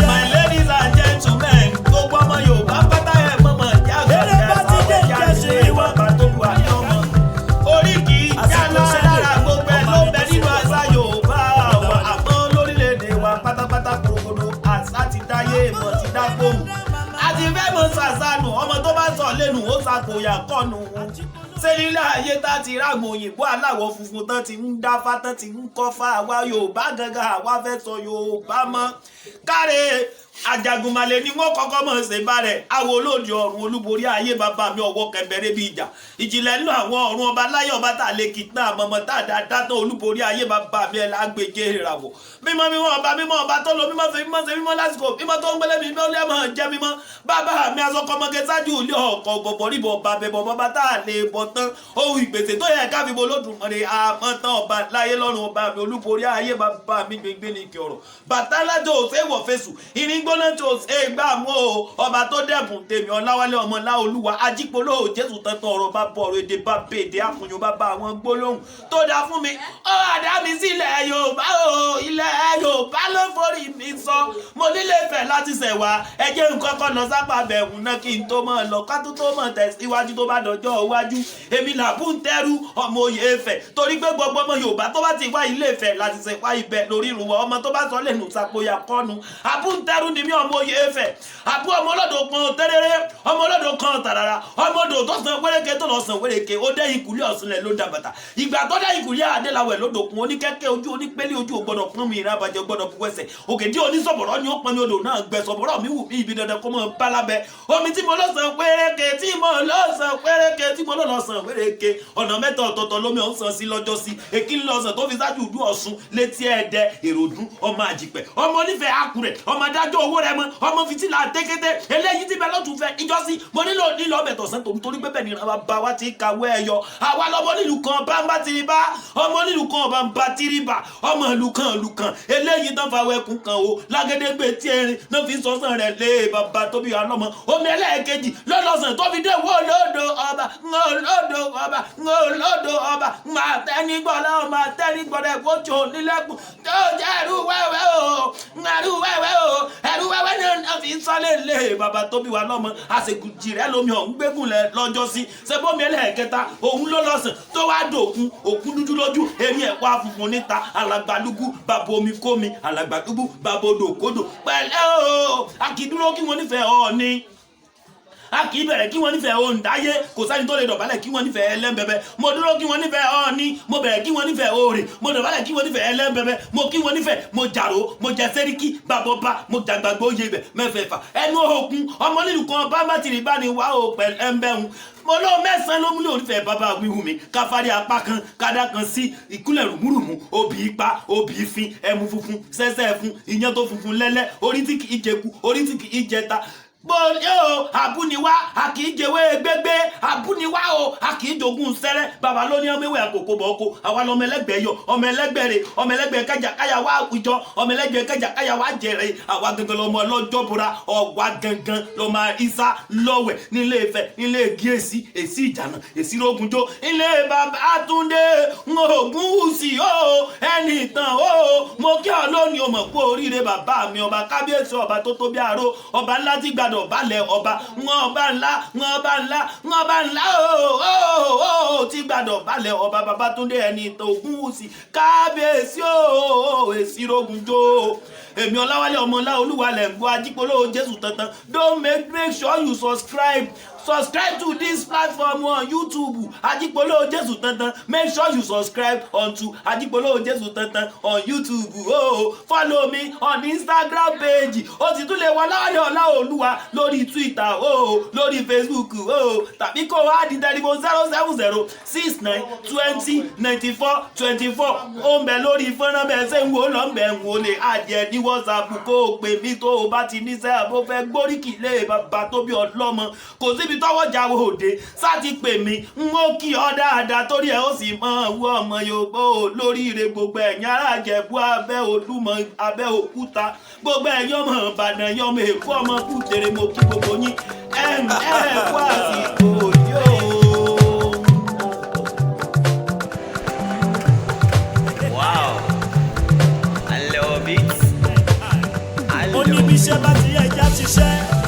My ladies and gentlemen, gbogbo ọmọ Yorùbá pátá ẹ̀ mọ̀mọ́ ìjà gbọ̀ngàn àwọn ìjà ṣe ìwà bàtò wà ní ọmọ. Orí kì í já lára gbogbo ẹ̀ ló bẹ nínú àṣà Yorùbá wa. Àmọ́ lórílẹ̀‐èdè wa pátápátá kòròkòrò àṣà ti dáyé ìmọ̀ ti dá fóònù. Àti fẹ́ mọ̀ ṣàṣànù ọmọ tó bá sọ lẹ́nu ó ṣàkóyà kọ́nu. Ṣé nílẹ̀ ayé tá ti ráàmù òyìnbó aláwọ̀ funfun tán ti ń dáfá tán ti ń kọ́fá àwa Yorùbá gangan àwa fẹ́ sọ Yorùbá mọ́. Káre Àjàgùnmàlè ni wọ́n kọ́kọ́ mọ̀ ṣe bá rẹ̀ àwọn olóòdì ọ̀run olúborí ayé bàbá mi ọwọ́ kẹbẹ̀rẹ̀ bí ìjà ìjìnlẹ̀ nínú àwọn ọ̀run ọba láyọ̀ ọba tá lè kìtàn àmọ̀mọ̀ tá dáadáa tó olúborí ayé bàbá mi ẹ̀ lágbèjé ìràwọ̀ mímọ́ mímọ́ ọba tó lo mímọ́ ṣe mímọ́ lásìkò mímọ́ tó ń gbélé mi mímọ́ lẹ́mọ̀ jẹ́ mímọ́ bàbá mi asọkọmọge ṣáájú ilé ọkọ̀ gbọ̀gbọ̀ ríbọ̀ ọba bẹ̀bọ̀ bàbá tá lè bọ̀ tán ohun ìpèsè tó yẹ káfí bo Olódùmarè àmọ́ tán ọba láyé lọ́run ọba mi olúborí ayé bàbá mi gbẹngbẹ́ ní kí ọ̀rọ̀ bàtà lájọ òṣèwọ̀ fèsù ìrìngbóná tó ṣe gbà mọ́ ọba tó dẹ̀bùn tèmi Ọláwálé ọmọ Láolúwa ajípolówó Jésù tẹ́tọ̀ ọ̀rọ̀ bá bọ̀ ọ̀rọ̀ èdè bá bèdè àfùnyún bá bá àwọn gbólóhùn tó dá fún mi ó àdá mi sílẹ̀ Yorùbá o ilẹ̀ Yorùbá ló forí mi sọ mo nílé fẹ̀ láti ṣẹ̀ wá ẹjẹ́ nǹkan kan lọ sápá bẹ̀rù náà kí n tó mọ̀ lọ ká tó mọ̀ tẹ̀síwájú tó bá dọjọ́ iwájú èmi làbú ń tẹ́rù ọmọ Oyè Ifẹ̀ torí pé gbogbo ọmọ Yorùbá tó bá ti wá Ilé Ifẹ̀ láti ṣẹ̀ wá ibẹ̀ lórí ìrùwọ̀ ọmọ tó bá sọ lẹ́nu sàpòyà kọ́nu àbú ń tẹ́rù ni mí ọmọ Oyè Ifẹ̀ àbú ọmọ ọlọ́dọ̀ kan tẹ́rẹ́rẹ́ ọmọ ọlọ́dọ̀ kan tàràrà ọmọ odò tó san wéréke tó lọ san wéréke ó dẹ́ ìkùlé ọ̀sùnlẹ̀ ló dàbàtà ìgbà tó dẹ́ ìkùlé Adélawẹ̀ lódòkun oníkẹ́kẹ́ ojú onípẹ́lẹ́ ojú ògbọ́dọ̀ pọ́n mi ìrábàjẹ́ gbọ́dọ̀ bu ẹsẹ̀ òkè tí onísọ̀bọ̀rọ̀ ni ó pọn mi odò náà gbẹ sọ̀bọ̀rọ̀ mi wù mí ibi dandan kó mọ̀ bálábẹ́ omi tí mo lọ san wéréke tí mo lọ san wéréke tí mo lọ san wéréke ọ̀nà mẹ́ta ọ̀tọ̀ọ̀tọ̀ lómi ọ̀hún san sí lọ́jọ́ sí èkí ń lọ sàn tó fi ṣáájú ìdú Ọ̀ṣun létí Ẹdẹ Èròdú ọmọ Àjìpẹ̀ ọmọ onífẹ̀ẹ́ Àkúrẹ́ ọmọ adájọ́ owó rẹ mọ́ ọmọ fìtílà tẹ́kẹ́tẹ́ eléyìí ti bẹ lọ́tún fẹ́ ìjọsí mo nílò ọbẹ̀ tọ̀sán torí pé bẹ́ẹ̀ ni bàbá wa ti kàwé ẹ̀yọ àwa lọ́mọ nílùú kan bá ń bá tiri bá ọmọ nílùú kan ọba ń bá tiri bá ọmọ ìlú kan eléyìí tán fàwọ̀ ẹkùn kan o lágédégbé tí erin náà fi sọ́sàn rẹ̀ lé bàbá tóbi ọlọ́mọ omi ẹlẹ́ẹ̀kejì lọ́lọ́sàn tó fi dé wó lódò ọba ńlọ́dọ̀ ọba máa tẹ́ni gbọ́dọ̀ máa tẹ́ni gbọ́dọ̀ ẹ̀kọ́jọ́ nílẹ̀kùn tó jẹ́ ẹrú wẹ́wẹ́ náà fi sálẹ̀ lé bàbá tóbi wa lọ́mọ àṣekùjì rẹ̀ lómi ọ̀hún gbégùn lẹ̀ lọ́jọ́ sí sẹ́bọ́mi ẹlẹ́ẹ̀kẹta òun ló lọ́sàn tó wá dòkun òkun dúdú lójú èmi ẹ̀kọ́ afunfun níta alàgbàlúgú bàbá omi kómi alàgbàlúgú bàbá odò kódò pẹ̀lẹ́ o akídúró kí wọ́n nífẹ̀ẹ́ Ọọ̀ni a kì í bẹ̀rẹ̀ kí wọ́n nífẹ̀ẹ́ Òǹdáyé kò sẹ́ni tó lè dọ̀bálẹ̀ kí wọ́n nífẹ̀ẹ́ Ẹlẹ́mbẹ̀bẹ̀ mo dúró kí wọ́n nífẹ̀ẹ́ Ọọ̀ni mo bẹ̀rẹ̀ kí wọ́n nífẹ̀ẹ́ Òòrè mo dọ̀bálẹ̀ kí wọ́n nífẹ̀ẹ́ Ẹlẹ́mbẹ̀bẹ̀ mo kí wọ́n nífẹ̀ẹ́ mo jàró mo jẹ sẹ́ríkì bàbọ̀bà mo jàgbàgbọ́ oyè ibẹ̀ mẹ́fẹ̀ẹ̀fà ẹnu òkun ọmọ nílùú kan bá má tìrì bá ní wá o pẹ̀lú ẹ̀ńbẹ̀hún mo lọ mẹ́sàn-án ló múlò onífẹ̀ẹ́ bàbá mi wù mí káfárí apá kan kádà kan sí ìkúlẹ̀ rùmúrùmú obì ipa obì ìfin ẹmu funfun sẹ́sẹ́ fún iyán tó funfun lẹ́lẹ́ orí tí kì í jẹku orí tí kì í jẹta bóyá o àbúniwá a kì í jẹwé gbégbé àbúniwá o a kì í jogún sẹ́rẹ́ bàbá ló ní ọmọ ewé àkókò bọ́ọ̀kọ àwa lọmọ ẹlẹ́gbẹ̀ẹ́ yọ ọmọ ẹlẹ́gbẹ̀ẹ́ rẹ̀ ọmọ ẹlẹ́gbẹ̀ẹ́ kájà káyà wá àwùjọ ọmọ ẹlẹ́gbẹ̀ẹ́ kájà káyà wá jẹrẹ àwa gangan lọmọ ọlọ́jọ́ bora ọ̀wá gangan lọmọ Ìsá lọ́wẹ̀ nílé Ifẹ̀ nílé Gíèsì èsì ìjànà èsì rógunjó ilé bàbá Túndé Ògúnwùsì o ẹni ìtàn o mo kí ọ lónìí o mọ̀ kú oríire bàbá mi ọba kábíyèsí ọba tó tóbi àrò ọba ńlá tí gbàdọ̀ balẹ̀ ọba ọba ńlá o ti gbàdọ̀ balẹ̀ ọba Babátúndé ẹni ìtàn Ògúnwùsì kábíyèsí o èsì rógunjó èmi Ọláwálé ọmọ Láolúwa lẹ̀ ń gbọ́ ajípolówó Jésù tantan don't make sure you subscribe to this platform on YouTube Ajípolówó Jésù tantan make sure you subscribe onto Ajípolówó Jésù tantan on YouTube follow me on Instagram page ó sì tún lè wá Ọláolúwa lórí Twitter lórí Facebook tàbí kó wá di tẹlifon 07069209424 ó ń bẹ lórí fọ́nrán bẹ́ẹ̀ ṣe ń wò lọ́nbẹ̀ ń wò lè adìẹ ní WhatsApp kó o pè mí tó o bá ti níṣẹ́ àbó fẹ́ gbóríkì lé bàbá tó bí ọlọ́mọ kò síbi tọ́wọ́ jáwé òde sá ti pè mí n ó kí ọ dáadáa torí ẹ ó sì mọ owó ọmọ Yorùbá olóríire gbogbo ẹ̀yin ará Ìjẹ̀bú Abẹ́ Olúmọ Abẹ́òkúta gbogbo ẹ̀yin ọmọ Ìbàdàn yọmọ Èkó ọmọ Kútèrè mo kí gbogbo yín kú àsìkò yóò. Wow, I love it. Ó ní bí iṣẹ́ bá ti yẹ ẹja ṣiṣẹ́.